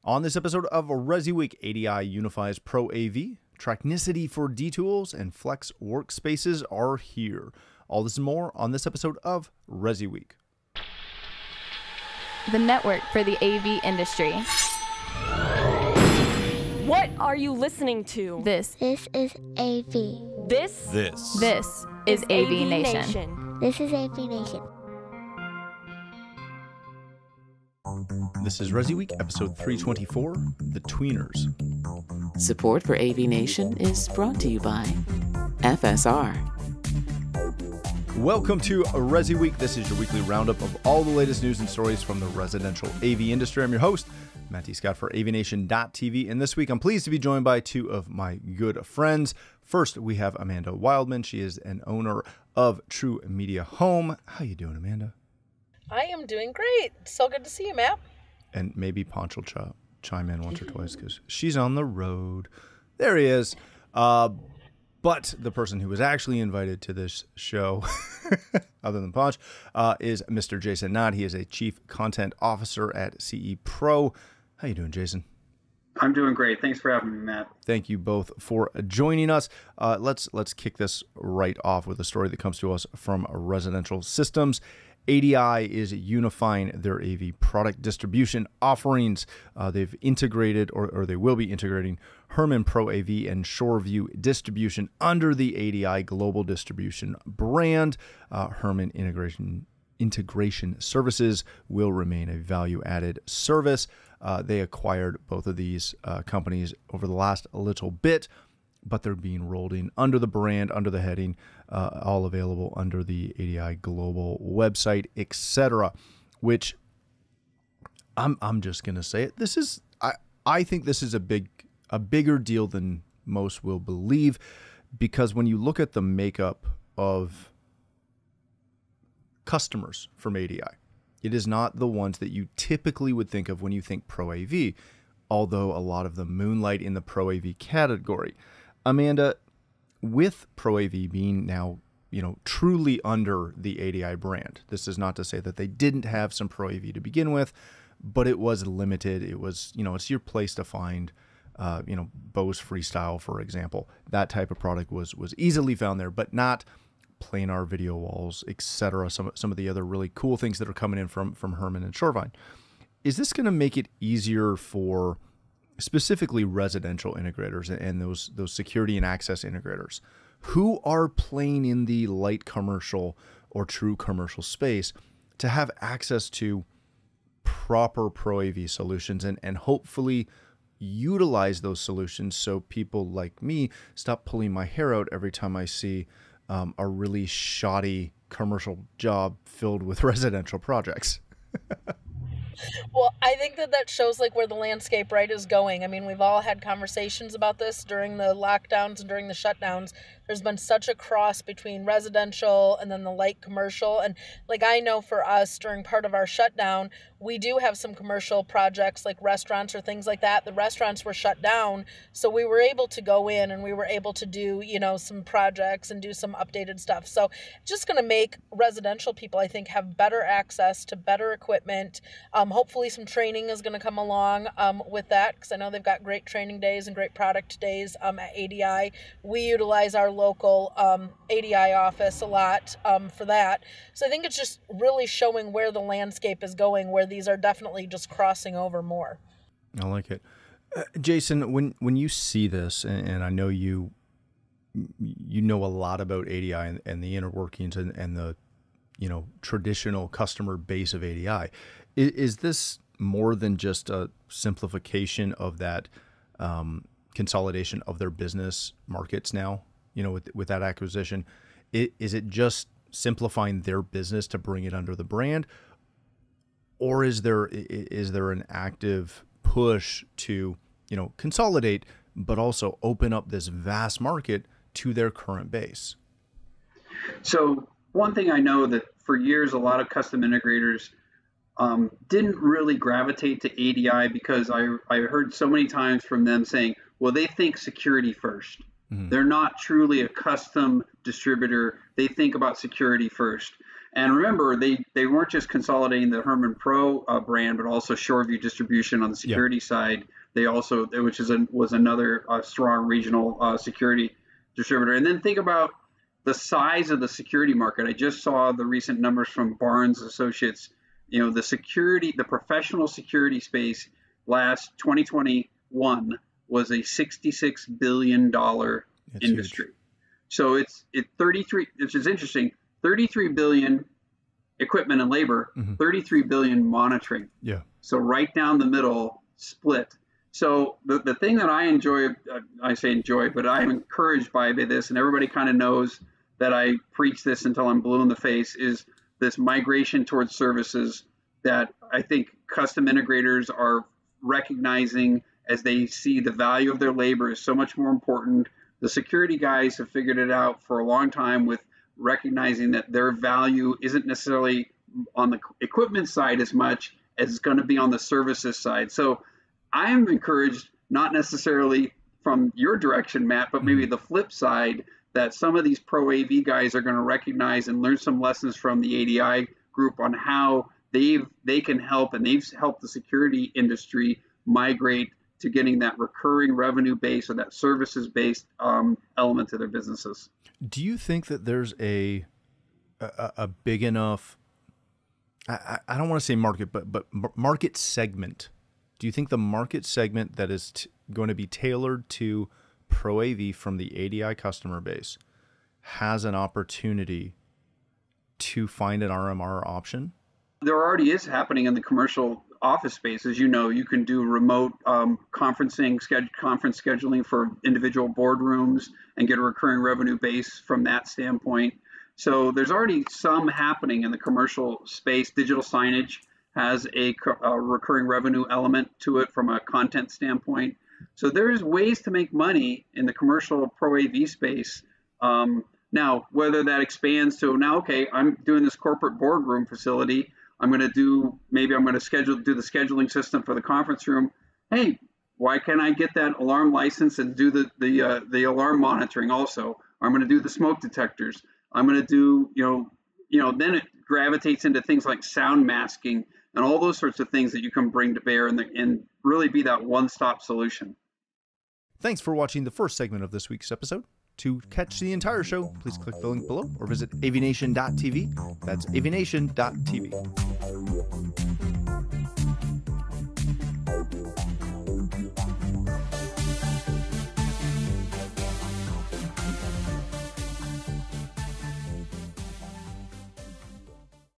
On this episode of ResiWeek, ADI unifies Pro AV, Tracknicity for D-Tools, and Flex workspaces are here. All this and more on this episode of ResiWeek. The network for the AV industry. What are you listening to? This is AV. This is AVNation. This is AVNation. This is ResiWeek, episode 324, The Tweeners. Support for AVNation is brought to you by FSR. Welcome to ResiWeek. This is your weekly roundup of all the latest news and stories from the residential AV industry. I'm your host, Matty Scott for AVNation.tv, and this week I'm pleased to be joined by two of my good friends. First, we have Amanda Wildman. She is an owner of True Media Home. How you doing, Amanda? I am doing great. So good to see you, Matt. And maybe Ponch will chime in once or twice because she's on the road. There he is. But the person who was actually invited to this show, other than Ponch, is Mr. Jason Knott. He is a Chief Content Officer at CE Pro. How you doing, Jason? I'm doing great. Thanks for having me, Matt. Thank you both for joining us. Let's kick this right off with a story that comes to us from Residential Systems. ADI is unifying their AV product distribution offerings. They've integrated, or they will be integrating, Herman Pro AV and ShoreView distribution under the ADI Global Distribution brand. Herman Integration Services will remain a value-added service. They acquired both of these companies over the last little bit, but they're being rolled in under the brand, under the heading, all available under the ADI Global website, etc. Which I'm just gonna say it. This is I think this is a bigger deal than most will believe, because when you look at the makeup of customers from ADI, it is not the ones that you typically would think of when you think Pro AV, although a lot of them moonlight in the Pro AV category. Amanda, with Pro AV being now, truly under the ADI brand, this is not to say that they didn't have some Pro AV to begin with, but it was limited. It was, it's your place to find, Bose Freestyle, for example. That type of product was easily found there, but not planar video walls, etc. Some of the other really cool things that are coming in from Herman and Shorevine. Is this going to make it easier for specifically residential integrators and those security and access integrators who are playing in the light commercial or true commercial space to have access to proper Pro AV solutions and hopefully utilize those solutions so people like me stop pulling my hair out every time I see a really shoddy commercial job filled with residential projects? Well, I think that shows where the landscape is going. I mean, we've all had conversations about this during the lockdowns and during the shutdowns. There's been such a cross between residential and then the light commercial. And I know for us during part of our shutdown, we do have some commercial projects like restaurants or things like that. The restaurants were shut down, so we were able to go in and we were able to do, some projects and do some updated stuff. So just going to make residential people, I think, have better access to better equipment. Hopefully some training is going to come along with that, because I know they've got great training days and great product days at ADI. We utilize our local ADI office a lot for that. So I think it's just really showing where the landscape is going, where these are definitely just crossing over more. I like it. Jason, when you see this, and I know you know a lot about ADI and the inner workings and the traditional customer base of ADI, is this more than just a simplification of that consolidation of their business markets now? With that acquisition, is it just simplifying their business to bring it under the brand, or is there an active push to consolidate, but also open up this vast market to their current base? So one thing I know that for years, a lot of custom integrators didn't really gravitate to ADI because I heard so many times from them saying, well, they think security first. Mm-hmm. They're not truly a custom distributor. They think about security first. And remember, they weren't just consolidating the Herman Pro brand, but also Shoreview Distribution on the security side. They also, which was another strong regional security distributor. And then think about the size of the security market. I just saw the recent numbers from Barnes Associates. The professional security space last 2021 was a $66 billion industry. Huge. So it's 33, which is interesting. 33 billion equipment and labor, 33 billion monitoring. Yeah. So right down the middle, split. So the thing that I enjoy, I say enjoy, but I'm encouraged by this, and everybody kind of knows that I preach this until I'm blue in the face, is this migration towards services that I think custom integrators are recognizing as they see the value of their labor is so much more important. The security guys have figured it out for a long time with recognizing that their value isn't necessarily on the equipment side as much as it's going to be on the services side. So I'm encouraged, not necessarily from your direction, Matt, but maybe the flip side, that some of these pro AV guys are going to recognize and learn some lessons from the ADI group on how they can help, and they've helped the security industry migrate to getting that recurring revenue base or that services based element to their businesses. Do you think that there's a big enough, I don't want to say market, but market segment? Do you think the market segment that is going to be tailored to Pro AV from the ADI customer base has an opportunity to find an RMR option? There already is happening in the commercial office space. As you know, you can do remote conference scheduling for individual boardrooms and get a recurring revenue base from that standpoint. So there's already some happening in the commercial space. Digital signage has a recurring revenue element to it from a content standpoint. So there's ways to make money in the commercial Pro AV space. Now, whether that expands to now, okay, I'm doing this corporate boardroom facility. I'm going to do the scheduling system for the conference room. Hey, why can't I get that alarm license and do the alarm monitoring also? I'm going to do the smoke detectors. I'm going to do, then it gravitates into things like sound masking and all those sorts of things that you can bring to bear and really be that one-stop solution. Thanks for watching the first segment of this week's episode. To catch the entire show, please click the link below or visit avnation.tv. That's avnation.tv.